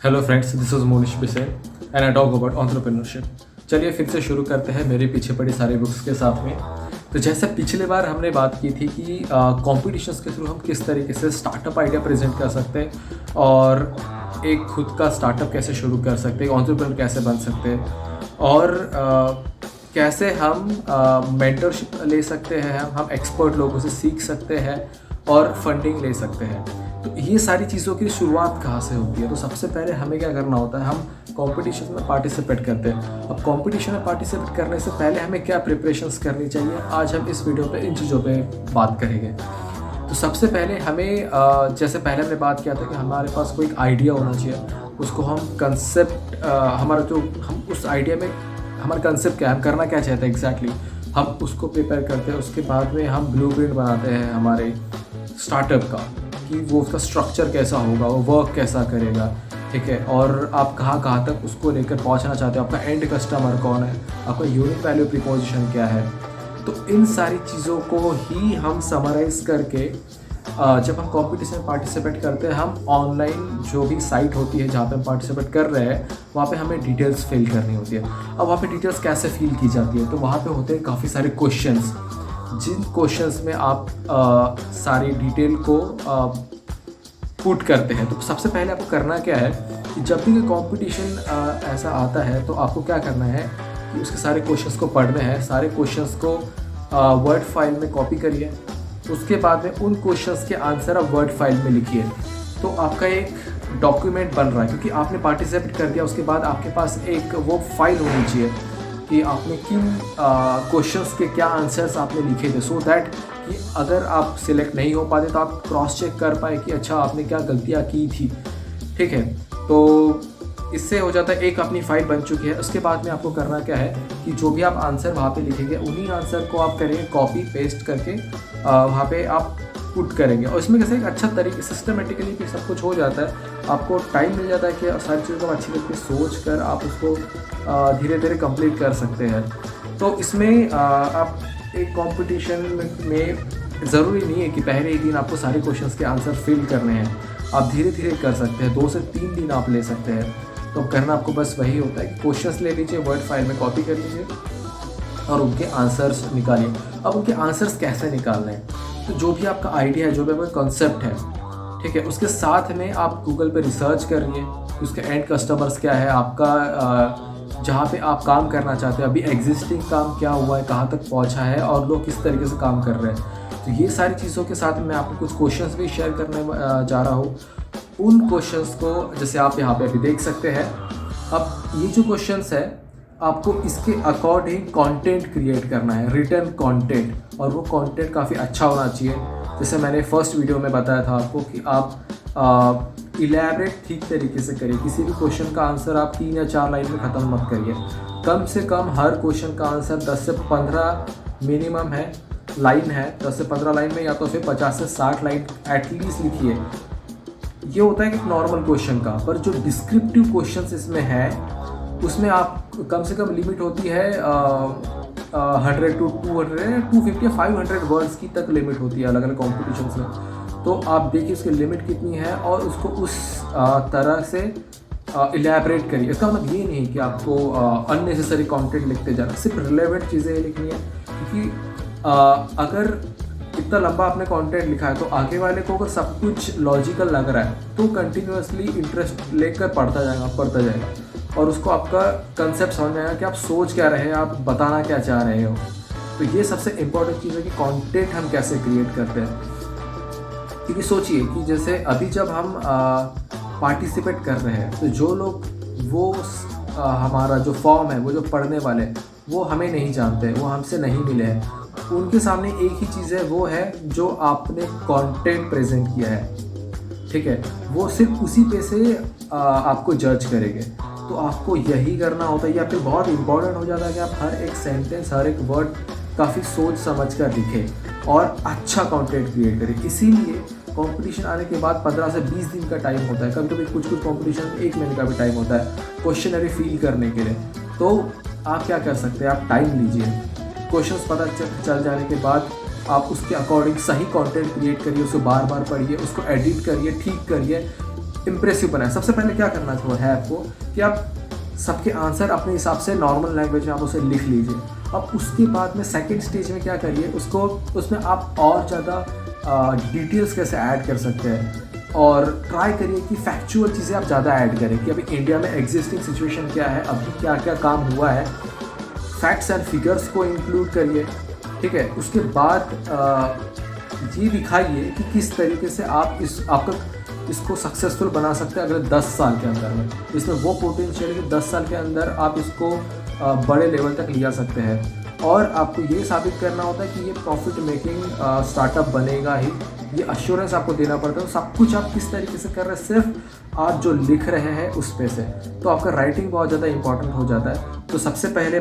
Hello friends, this is Monish Bisen and I talk about entrepreneurship. चलिए फिर से शुरू करते हैं मेरे पीछे पड़ी सारी बुक्स के साथ में। तो जैसे पिछले बार हमने बात की थी कि कॉम्पिटिशन्स के थ्रू हम किस तरीके से स्टार्टअप आइडिया प्रेजेंट कर सकते हैं और एक खुद का स्टार्टअप कैसे शुरू कर सकते हैं, एंटरप्रेन्योर कैसे बन सकते हैं और कैसे हम मेंटरशिप ले सकते हैं, हम एक्सपर्ट लोगों से सीख सकते हैं और फंडिंग ले सकते हैं। तो ये सारी चीज़ों की शुरुआत कहाँ से होती है? तो सबसे पहले हमें क्या करना होता है, हम कंपटीशन में पार्टिसिपेट करते हैं। अब कंपटीशन में पार्टिसिपेट करने से पहले हमें क्या प्रिपरेशंस करनी चाहिए, आज हम इस वीडियो पे इन चीज़ों पे बात करेंगे। तो सबसे पहले हमें जैसे पहले हमने बात किया था कि हमारे पास कोई एक आइडिया होना चाहिए, उसको हम कंसेप्ट हमारा जो हम उस आइडिया में हमारा कंसेप्ट क्या है, हम करना क्या चाहते हैं एग्जैक्टली, हम उसको प्रिपेयर करते हैं। उसके बाद में हम ब्लूप्रिंट बनाते हैं हमारे स्टार्टअप का कि वो उसका स्ट्रक्चर कैसा होगा, वो वर्क कैसा करेगा, ठीक है, और आप कहाँ कहाँ तक उसको लेकर पहुँचना चाहते हो, आपका एंड कस्टमर कौन है, आपका यूनिक वैल्यू प्रीपोजिशन क्या है। तो इन सारी चीज़ों को ही हम समराइज़ करके जब हम कंपटीशन में पार्टिसिपेट करते हैं, हम ऑनलाइन जो भी साइट होती है जहाँ पे हम पार्टिसिपेट कर रहे हैं, वहाँ पे हमें डिटेल्स फिल करनी होती है। अब वहाँ पे डिटेल्स कैसे फिल की जाती है, तो वहाँ पे होते हैं काफ़ी सारे क्वेश्चंस, जिन क्वेश्चंस में आप सारी डिटेल को पुट करते हैं। तो सबसे पहले आपको करना क्या है कि जब भी कोई कंपटीशन ऐसा आता है तो आपको क्या करना है कि उसके सारे क्वेश्चंस को पढ़ने हैं, सारे क्वेश्चंस को वर्ड फाइल में कॉपी करिए। उसके बाद में उन क्वेश्चंस के आंसर आप वर्ड फाइल में लिखिए। तो आपका एक डॉक्यूमेंट बन रहा है, क्योंकि आपने पार्टिसिपेट कर दिया। उसके बाद आपके पास एक वो फाइल होनी चाहिए कि आपने किन क्वेश्चंस के क्या आंसर्स आपने लिखे थे, सो दैट कि अगर आप सिलेक्ट नहीं हो पाते तो आप क्रॉस चेक कर पाए कि अच्छा आपने क्या गलतियाँ की थी, ठीक है। तो इससे हो जाता है, एक अपनी फाइल बन चुकी है। उसके बाद में आपको करना क्या है कि जो भी आप आंसर वहाँ पे लिखेंगे, उन्हीं आंसर को आप करेंगे कॉपी पेस्ट करके वहाँ पे आप पुट करेंगे। और इसमें कैसे एक अच्छा तरीके सिस्टमेटिकली भी सब कुछ हो जाता है, आपको टाइम मिल जाता है कि सारी चीज़ों को अच्छी तरीके से सोच कर आप उसको धीरे धीरे कंप्लीट कर सकते हैं। तो इसमें आप एक कंपटीशन में ज़रूरी नहीं है कि पहले ही दिन आपको सारे क्वेश्चंस के आंसर फिल करने हैं, आप धीरे धीरे कर सकते हैं, 2 से 3 दिन आप ले सकते हैं। तो करना आपको बस वही होता है कि क्वेश्चंस ले लीजिए, वर्ड फाइल में कॉपी कर लीजिए और उनके आंसर्स निकालिए। अब उनके आंसर्स कैसे निकालने हैं, तो जो भी आपका आइडिया है, जो भी आपका कॉन्सेप्ट है, ठीक है, उसके साथ में आप गूगल पे रिसर्च करिए कि उसके एंड कस्टमर्स क्या है, आपका जहाँ पे आप काम करना चाहते हैं, अभी एग्जिस्टिंग काम क्या हुआ है, कहाँ तक पहुँचा है और लोग किस तरीके से काम कर रहे हैं। तो ये सारी चीज़ों के साथ मैं आपको कुछ क्वेश्चंस भी शेयर करने जा रहा हूँ। उन क्वेश्चंस को जैसे आप यहाँ पे अभी देख सकते हैं। अब ये जो क्वेश्चंस है, आपको इसके अकॉर्डिंग कंटेंट क्रिएट करना है, रिटन कंटेंट, और वो कंटेंट काफ़ी अच्छा होना चाहिए। जैसे मैंने फर्स्ट वीडियो में बताया था आपको कि आप इलेबरेट ठीक तरीके से करिए। किसी भी क्वेश्चन का आंसर आप 3 या 4 लाइन में ख़त्म मत करिए। कम से कम हर क्वेश्चन का आंसर 10 से 15 मिनिमम है लाइन है, 10 से 15 लाइन में, या तो फिर 50 से 60 लाइन एटलीस्ट लिखिए। ये होता है कि नॉर्मल क्वेश्चन का, पर जो डिस्क्रिप्टिव क्वेश्चंस इसमें है उसमें आप कम से कम लिमिट होती है 100 to 200, 250 या 500 वर्ड्स की तक लिमिट होती है अलग अलग कॉम्पिटिशन्स में। तो आप देखिए उसकी लिमिट कितनी है और उसको उस तरह से इलेबरेट करिए। इसका मतलब ये नहीं कि आपको अननेसेसरी कंटेंट लिखते जाना, सिर्फ रिलेवेंट चीज़ें लिखनी है। क्योंकि अगर इतना लंबा आपने कंटेंट लिखा है तो आगे वाले को अगर सब कुछ लॉजिकल लग रहा है तो कंटिन्यूसली इंटरेस्ट लेकर पढ़ता जाएगा और उसको आपका कंसेप्ट समझ में आएगा कि आप सोच क्या रहे हैं, आप बताना क्या चाह रहे हो। तो ये सबसे इम्पोर्टेंट चीज़ है कि कंटेंट हम कैसे क्रिएट करते हैं। क्योंकि सोचिए कि जैसे अभी जब हम पार्टिसिपेट कर रहे हैं तो जो लोग वो हमारा जो फॉर्म है, वो जो पढ़ने वाले, वो हमें नहीं जानते, वो हमसे नहीं मिले हैं, उनके सामने एक ही चीज़ है, वो है जो आपने कंटेंट प्रेजेंट किया है, ठीक है। वो सिर्फ उसी पे से आपको जज करेंगे। तो आपको यही करना होता है, या फिर बहुत इंपॉर्टेंट हो जाता है कि आप हर एक सेंटेंस, हर एक वर्ड काफ़ी सोच समझ कर लिखें और अच्छा कंटेंट क्रिएट करें। इसीलिए कंपटीशन आने के बाद 15 से 20 दिन का टाइम होता है, कभी कभी कुछ कंपटीशन में 1 महीने का भी टाइम होता है क्वेश्चनरी फिल करने के लिए। तो आप क्या कर सकते हैं, आप टाइम लीजिए, क्वेश्चंस पता चल जाने के बाद आप उसके अकॉर्डिंग सही कंटेंट क्रिएट करिए, उसको बार बार पढ़िए, उसको एडिट करिए, ठीक करिए, इम्प्रेसिव बनाए, सबसे पहले क्या करना है आपको कि आप सबके आंसर अपने हिसाब से नॉर्मल लैंग्वेज में आप उसे लिख लीजिए। अब उसके बाद में सेकंड स्टेज में क्या करिए, उसमें आप और ज़्यादा डिटेल्स कैसे ऐड कर सकते हैं, और ट्राई करिए कि फैक्चुअल चीज़ें आप ज़्यादा ऐड करें कि अभी इंडिया में एग्जिस्टिंग सिचुएशन क्या है, अभी क्या क्या काम हुआ है, फैक्ट्स एंड फिगर्स को इंक्लूड करिए। ठीक है, उसके बाद ये दिखाइए कि किस तरीके से आप इसको सक्सेसफुल बना सकते हैं अगले 10 साल के अंदर में। इसमें वो पोटेंशियल है कि 10 साल के अंदर आप इसको बड़े लेवल तक ले जा सकते हैं, और आपको ये साबित करना होता है कि ये प्रॉफिट मेकिंग स्टार्टअप बनेगा ही, ये अश्योरेंस आपको देना पड़ता है। तो सब कुछ आप किस तरीके से कर रहे हैं, सिर्फ आप जो लिख रहे हैं उस पे से, तो आपका राइटिंग बहुत ज़्यादा इंपॉर्टेंट हो जाता है। तो सबसे पहले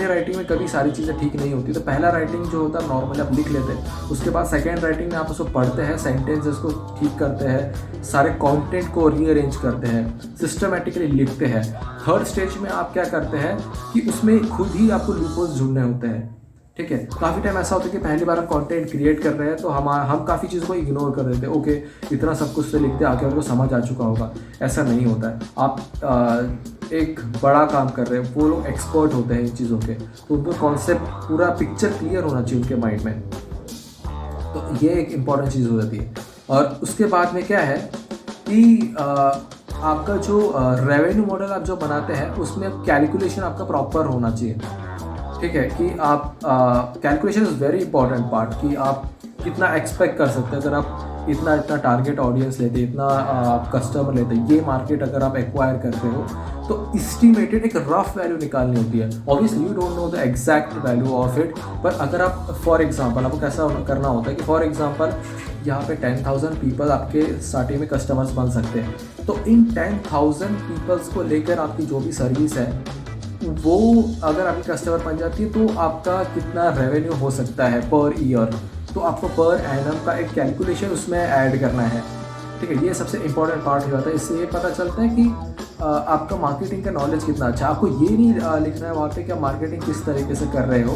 राइटिंग में कभी सारी चीज़ें ठीक नहीं होती, तो पहला राइटिंग जो होता है नॉर्मली आप लिख लेते हैं, उसके बाद सेकेंड राइटिंग में आप उसको पढ़ते हैं, सेंटेंसेस को ठीक करते हैं, सारे कंटेंट को रीअरेंज करते हैं, सिस्टमेटिकली लिखते हैं। थर्ड स्टेज में आप क्या करते हैं कि उसमें खुद ही आपको लूपहोल्स ढूंढने होते हैं। ठीक है, काफ़ी टाइम ऐसा होता है कि पहली बार आप कंटेंट क्रिएट कर रहे हैं तो हम काफ़ी चीज़ों को इग्नोर कर देते हैं। ओके, इतना सब कुछ से लिखते आके उनको समझ आ चुका होगा, ऐसा नहीं होता है। आप एक बड़ा काम कर रहे हैं, वो लोग एक्सपर्ट होते हैं इन चीज़ों के, तो उनको कॉन्सेप्ट पूरा पिक्चर क्लियर होना चाहिए उनके माइंड में। तो ये एक इम्पॉर्टेंट चीज़ हो जाती है। और उसके बाद में क्या है कि आपका जो रेवेन्यू मॉडल आप जो बनाते हैं उसमें कैलकुलेशन आपका प्रॉपर होना चाहिए। ठीक है, कि आप calculation is very important part, कि आप कितना एक्सपेक्ट कर सकते हैं। अगर आप इतना टारगेट ऑडियंस लेते, इतना कस्टमर लेते, ये मार्केट अगर आप एक्वायर करते हो, तो इस्टीमेटेड एक रफ वैल्यू निकालनी होती है। Obviously you don't know the exact value of it, पर अगर आप फॉर एग्जांपल आपको कैसा करना होता है कि फॉर एग्जांपल यहाँ पे 10,000 पीपल आपके स्टार्टिंग में कस्टमर्स बन सकते हैं, तो इन 10,000 पीपल्स को लेकर आपकी जो भी सर्विस है वो अगर आपकी कस्टमर बन जाती है तो आपका कितना रेवेन्यू हो सकता है पर ईयर, तो आपको पर एनम का एक कैलकुलेशन उसमें ऐड करना है। ठीक है, ये सबसे इंपॉर्टेंट पार्ट हो जाता है। इससे ये पता चलता है कि आपका मार्केटिंग का नॉलेज कितना अच्छा। आपको ये नहीं लिखना है वहाँ पे कि आप मार्केटिंग किस तरीके से कर रहे हो,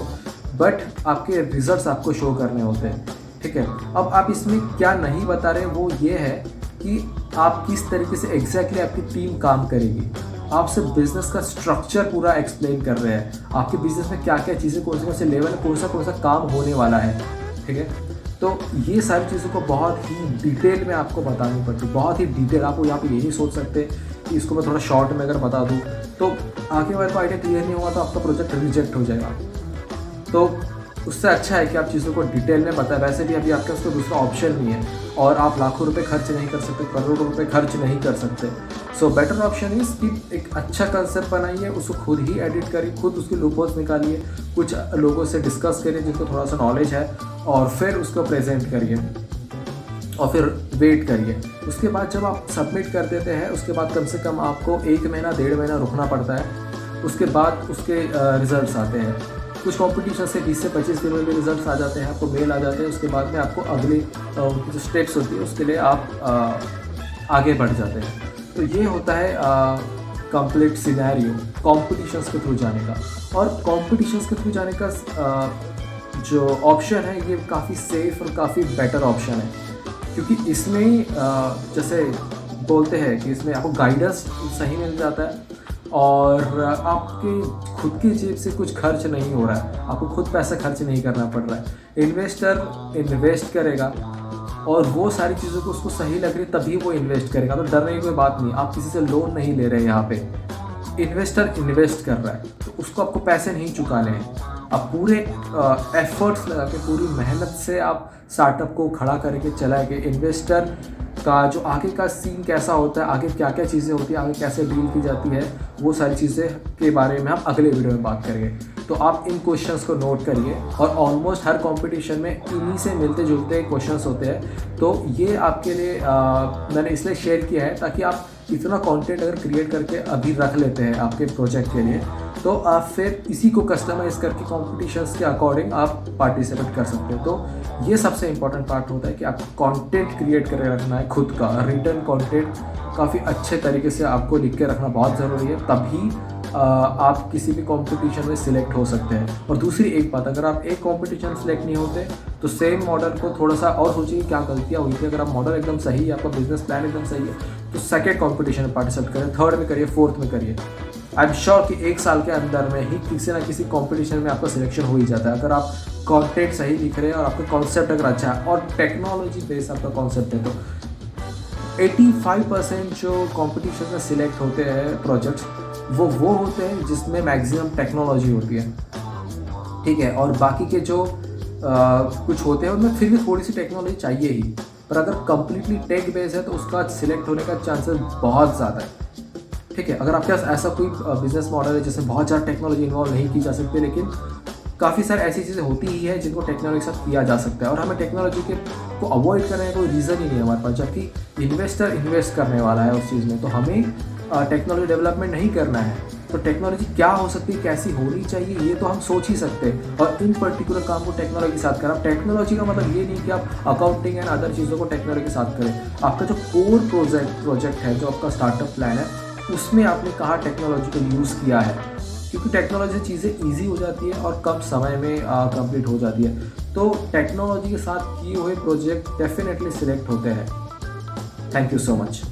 बट आपके रिजल्ट्स आपको शो करने होते हैं। ठीक है, अब आप इसमें क्या नहीं बता रहे वो ये है कि आप किस तरीके से एग्जैक्टली आपकी टीम काम करेगी। आप सिर्फ बिजनेस का स्ट्रक्चर पूरा एक्सप्लेन कर रहे हैं, आपके बिजनेस में क्या क्या चीज़ें कौन से लेवल में कौन सा काम होने वाला है। ठीक है, तो ये सारी चीज़ों को बहुत ही डिटेल में आपको बतानी पड़ती है, बहुत ही डिटेल। आपको यहाँ पे ये नहीं सोच सकते कि इसको मैं थोड़ा शॉर्ट में अगर बता दूँ तो आगे वाले को आइडिया क्लियर नहीं हुआ तो आपका प्रोजेक्ट रिजेक्ट हो जाएगा। तो उससे अच्छा है कि आप चीज़ों को डिटेल में बताएं। वैसे भी अभी आपके पास कोई दूसरा ऑप्शन नहीं है और आप लाखों रुपए खर्च नहीं कर सकते, करोड़ों रुपए खर्च नहीं कर सकते। सो बेटर ऑप्शन इज़ कि एक अच्छा कंसेप्ट बनाइए, उसको खुद ही एडिट करिए, खुद उसके लूपहोल्स निकालिए, कुछ लोगों से डिस्कस करिए जिनको थोड़ा सा नॉलेज है, और फिर उसको प्रेजेंट करिए और फिर वेट करिए। उसके बाद जब आप सबमिट कर देते हैं उसके बाद कम से कम आपको 1 महीना 1.5 महीना रुकना पड़ता है। उसके बाद उसके रिजल्ट्स आते हैं। कुछ कंपटीशन से 20 से 25 दिनों में रिजल्ट्स आ जाते हैं, आपको मेल आ जाते हैं। उसके बाद में आपको अगली उनकी जो स्टेप्स होती है उसके लिए आप आगे बढ़ जाते हैं। तो ये होता है कंप्लीट सिनेरियो कॉम्पिटिशन्स के थ्रू जाने का। और कॉम्पिटिशन्स के थ्रू जाने का जो ऑप्शन है ये काफ़ी सेफ और काफ़ी बेटर ऑप्शन है, क्योंकि इसमें जैसे बोलते हैं कि इसमें आपको गाइडेंस सही मिल जाता है और आपके खुद की जेब से कुछ खर्च नहीं हो रहा है, आपको खुद पैसा खर्च नहीं करना पड़ रहा है। इन्वेस्टर इन्वेस्ट करेगा और वो सारी चीज़ों को उसको सही लग रही तभी वो इन्वेस्ट करेगा, तो डरने की कोई बात नहीं। आप किसी से लोन नहीं ले रहे, यहाँ पे इन्वेस्टर इन्वेस्ट कर रहा है तो उसको आपको पैसे नहीं चुकाने हैं। आप पूरे एफर्ट्स लगा के पूरी मेहनत से आप स्टार्टअप को खड़ा करके चलाएंगे। इन्वेस्टर का जो आगे का सीन कैसा होता है, आगे क्या क्या चीज़ें होती है, आगे कैसे डील की जाती है, वो सारी चीज़ें के बारे में हम अगले वीडियो में बात करेंगे। तो आप इन क्वेश्चंस को नोट करिए और ऑलमोस्ट हर कंपटीशन में इन्हीं से मिलते जुलते क्वेश्चंस होते हैं। तो ये आपके लिए मैंने इसलिए शेयर किया है ताकि आप इतना कंटेंट अगर क्रिएट करके अभी रख लेते हैं आपके प्रोजेक्ट के लिए, तो आप फिर इसी को कस्टमाइज़ करके कॉम्पिटिशन्स के अकॉर्डिंग आप पार्टिसिपेट कर सकते हैं। तो ये सबसे इंपॉर्टेंट पार्ट होता है कि आपको कंटेंट क्रिएट करके रखना है, खुद का रिटन कंटेंट काफ़ी अच्छे तरीके से आपको लिख के रखना बहुत ज़रूरी है, तभी आप किसी भी कंपटीशन में सिलेक्ट हो सकते हैं। और दूसरी एक बात, अगर आप एक कंपटीशन सेलेक्ट नहीं होते तो सेम मॉडल को थोड़ा सा और सोचिए क्या गलतियाँ हुई थी। अगर आप मॉडल एकदम सही है, आपका बिजनेस प्लान एकदम सही है, तो सेकेंड कंपटीशन में पार्टिसिपेट करें, थर्ड में करिए, फोर्थ में करिए। आई एम श्योर कि 1 साल के अंदर में ही किसी ना किसी कंपटीशन में आपका सिलेक्शन हो ही जाता है, अगर आप कंटेंट सही लिख रहे हैं और आपका कॉन्सेप्ट अगर अच्छा है और टेक्नोलॉजी बेस्ड आपका कॉन्सेप्ट है। तो 85% जो कंपटीशन में सिलेक्ट होते हैं प्रोजेक्ट्स, वो होते हैं जिसमें मैक्सिमम टेक्नोलॉजी होती है, ठीक है। और बाकी के जो कुछ होते हैं उनमें फिर भी थोड़ी सी टेक्नोलॉजी चाहिए ही, पर अगर कंप्लीटली टेक बेस है तो उसका सिलेक्ट होने का चांसेस बहुत ज़्यादा है, ठीक है। अगर आपके पास ऐसा कोई बिजनेस मॉडल है जिसमें बहुत ज़्यादा टेक्नोलॉजी इन्वॉल्व नहीं की जा सकती, लेकिन काफ़ी सारी ऐसी चीज़ें होती ही है जिनको टेक्नोलॉजी के साथ किया जा सकता है, और हमें टेक्नोलॉजी के को अवॉइड करने का कोई रीज़न ही नहीं है हमारे पास, जबकि इन्वेस्टर इन्वेस्ट करने वाला है उस चीज़ में, तो हमें टेक्नोलॉजी डेवलपमेंट नहीं करना है। तो टेक्नोलॉजी क्या हो सकती है, कैसी होनी चाहिए, ये तो हम सोच ही सकते हैं, और इन पर्टिकुलर काम को टेक्नोलॉजी के साथ करें। टेक्नोलॉजी का मतलब ये नहीं कि आप अकाउंटिंग एंड अदर चीज़ों को टेक्नोलॉजी के साथ करें। आपका जो कोर प्रोजेक्ट है, जो आपका स्टार्टअप प्लान है, उसमें आपने कहाँ टेक्नोलॉजी को यूज़ किया है, क्योंकि टेक्नोलॉजी से चीज़ें ईजी हो जाती है और कम समय में कंप्लीट हो जाती है। तो टेक्नोलॉजी के साथ किए हुए प्रोजेक्ट डेफिनेटली सिलेक्ट होते हैं। Thank you so much.